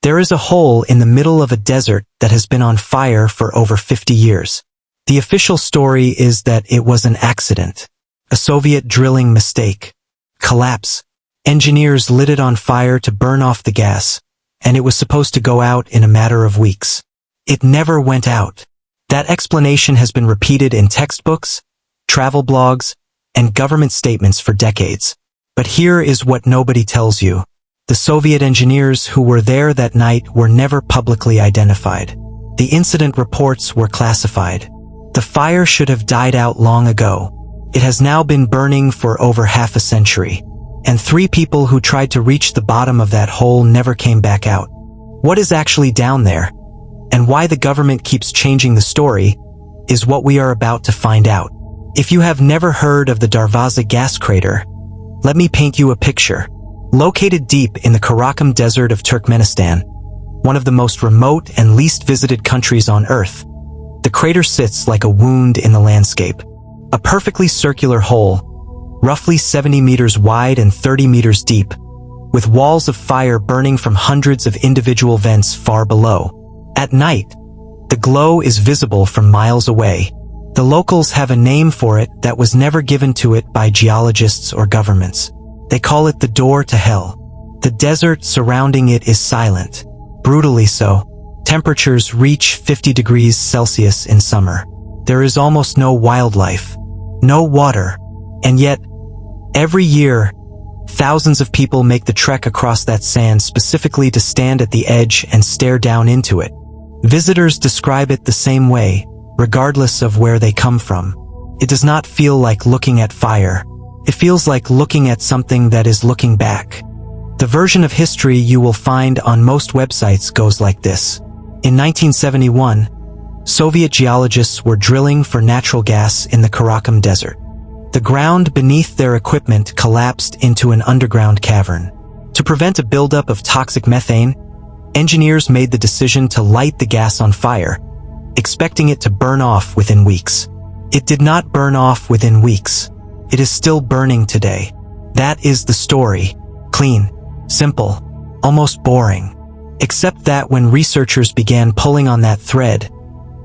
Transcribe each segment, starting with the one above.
There is a hole in the middle of a desert that has been on fire for over 50 years. The official story is that it was an accident, a Soviet drilling mistake, collapse. Engineers lit it on fire to burn off the gas, and it was supposed to go out in a matter of weeks. It never went out. That explanation has been repeated in textbooks, travel blogs, and government statements for decades. But here is what nobody tells you. The Soviet engineers who were there that night were never publicly identified. The incident reports were classified. The fire should have died out long ago. It has now been burning for over half a century. And 3 people who tried to reach the bottom of that hole never came back out. What is actually down there, and why the government keeps changing the story, is what we are about to find out. If you have never heard of the Darvaza Gas Crater, let me paint you a picture. Located deep in the Karakum Desert of Turkmenistan, one of the most remote and least visited countries on Earth, the crater sits like a wound in the landscape. A perfectly circular hole, roughly 70 meters wide and 30 meters deep, with walls of fire burning from hundreds of individual vents far below. At night, the glow is visible from miles away. The locals have a name for it that was never given to it by geologists or governments. They call it the door to hell. The desert surrounding it is silent, brutally so. Temperatures reach 50 degrees Celsius in summer. There is almost no wildlife, no water, and yet, every year, thousands of people make the trek across that sand specifically to stand at the edge and stare down into it. Visitors describe it the same way, regardless of where they come from. It does not feel like looking at fire. It feels like looking at something that is looking back. The version of history you will find on most websites goes like this. In 1971, Soviet geologists were drilling for natural gas in the Karakum Desert. The ground beneath their equipment collapsed into an underground cavern. To prevent a buildup of toxic methane, engineers made the decision to light the gas on fire, expecting it to burn off within weeks. It did not burn off within weeks. It is still burning today. That is the story. Clean, simple, almost boring. Except that when researchers began pulling on that thread,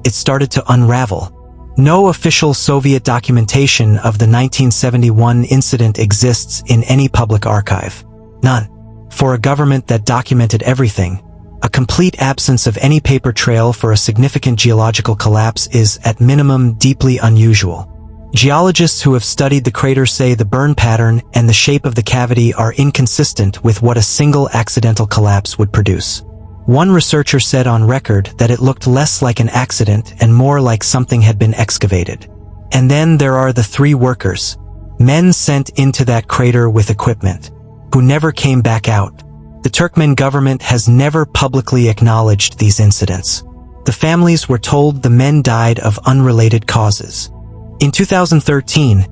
it started to unravel. No official Soviet documentation of the 1971 incident exists in any public archive. None. For a government that documented everything, a complete absence of any paper trail for a significant geological collapse is, at minimum, deeply unusual. Geologists who have studied the crater say the burn pattern and the shape of the cavity are inconsistent with what a single accidental collapse would produce. One researcher said on record that it looked less like an accident and more like something had been excavated. And then there are the 3 workers, men sent into that crater with equipment, who never came back out. The Turkmen government has never publicly acknowledged these incidents. The families were told the men died of unrelated causes. In 2013,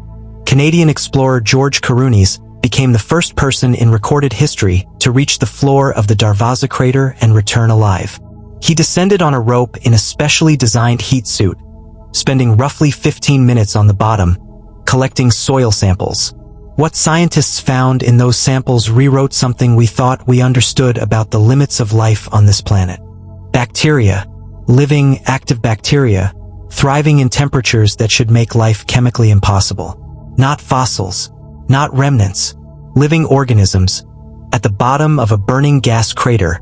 Canadian explorer George Karounis became the first person in recorded history to reach the floor of the Darvaza crater and return alive. He descended on a rope in a specially designed heat suit, spending roughly 15 minutes on the bottom, collecting soil samples. What scientists found in those samples rewrote something we thought we understood about the limits of life on this planet. Bacteria, living, active bacteria, thriving in temperatures that should make life chemically impossible. Not fossils, not remnants, living organisms, at the bottom of a burning gas crater,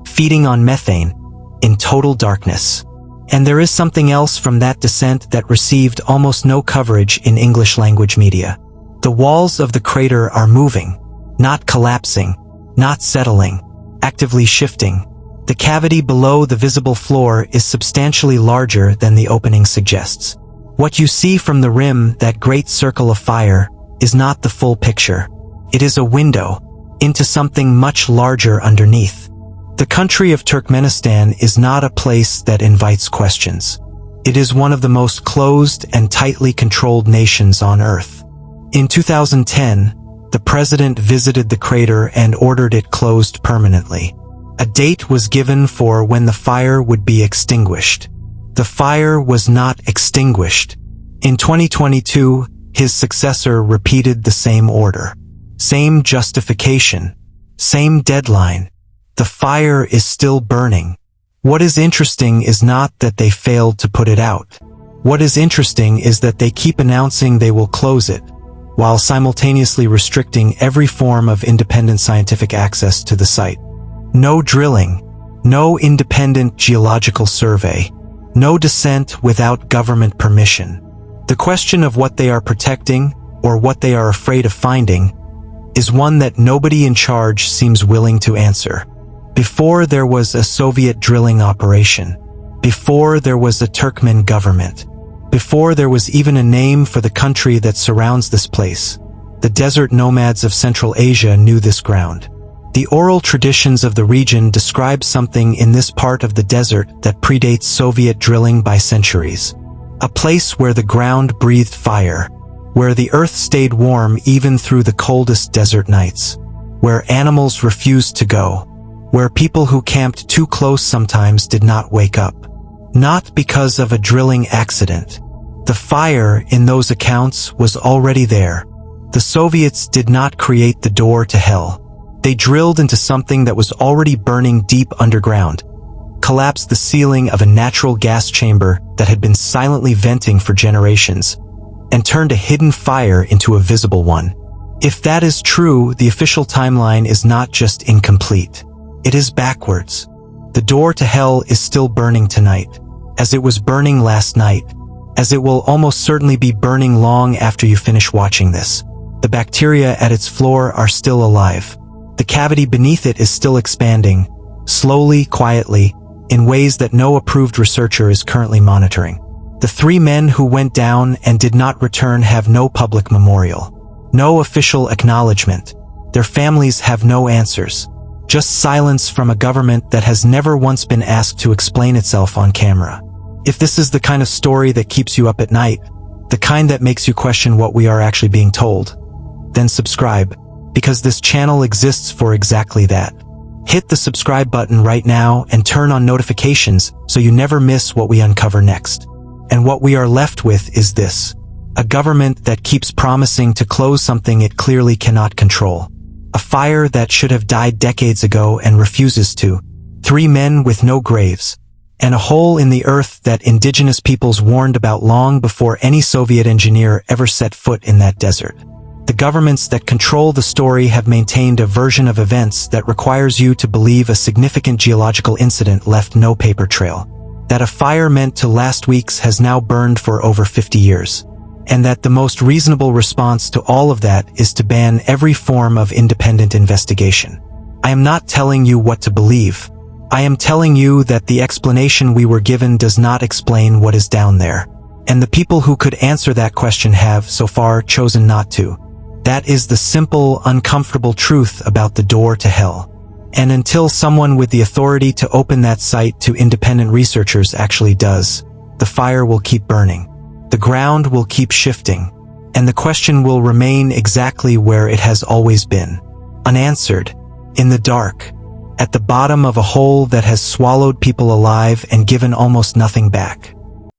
feeding on methane, in total darkness. And there is something else from that descent that received almost no coverage in English-language media. The walls of the crater are moving, not collapsing, not settling, actively shifting. The cavity below the visible floor is substantially larger than the opening suggests. What you see from the rim, that great circle of fire, is not the full picture. It is a window into something much larger underneath. The country of Turkmenistan is not a place that invites questions. It is one of the most closed and tightly controlled nations on Earth. In 2010, the president visited the crater and ordered it closed permanently. A date was given for when the fire would be extinguished. The fire was not extinguished. In 2022, his successor repeated the same order. Same justification. Same deadline. The fire is still burning. What is interesting is not that they failed to put it out. What is interesting is that they keep announcing they will close it, while simultaneously restricting every form of independent scientific access to the site. No drilling, no independent geological survey, no descent without government permission. The question of what they are protecting, or what they are afraid of finding, is one that nobody in charge seems willing to answer. Before there was a Soviet drilling operation, before there was a Turkmen government, before there was even a name for the country that surrounds this place, the desert nomads of Central Asia knew this ground. The oral traditions of the region describe something in this part of the desert that predates Soviet drilling by centuries. A place where the ground breathed fire, where the earth stayed warm even through the coldest desert nights, where animals refused to go, where people who camped too close sometimes did not wake up. Not because of a drilling accident. The fire in those accounts was already there. The Soviets did not create the door to hell. They drilled into something that was already burning deep underground, collapsed the ceiling of a natural gas chamber that had been silently venting for generations, and turned a hidden fire into a visible one. If that is true, the official timeline is not just incomplete. It is backwards. The door to hell is still burning tonight, as it was burning last night, as it will almost certainly be burning long after you finish watching this. The bacteria at its floor are still alive. The cavity beneath it is still expanding, slowly, quietly, in ways that no approved researcher is currently monitoring. The 3 men who went down and did not return have no public memorial, no official acknowledgement. Their families have no answers. Just silence from a government that has never once been asked to explain itself on camera. If this is the kind of story that keeps you up at night, the kind that makes you question what we are actually being told, then subscribe, because this channel exists for exactly that. Hit the subscribe button right now and turn on notifications so you never miss what we uncover next. And what we are left with is this: a government that keeps promising to close something it clearly cannot control. A fire that should have died decades ago and refuses to. 3 men with no graves. And a hole in the earth that indigenous peoples warned about long before any Soviet engineer ever set foot in that desert. The governments that control the story have maintained a version of events that requires you to believe a significant geological incident left no paper trail. That a fire meant to last weeks has now burned for over 50 years. And that the most reasonable response to all of that is to ban every form of independent investigation. I am not telling you what to believe. I am telling you that the explanation we were given does not explain what is down there. And the people who could answer that question have, so far, chosen not to. That is the simple, uncomfortable truth about the door to hell. And until someone with the authority to open that site to independent researchers actually does, the fire will keep burning. The ground will keep shifting, and the question will remain exactly where it has always been. Unanswered, in the dark, at the bottom of a hole that has swallowed people alive and given almost nothing back.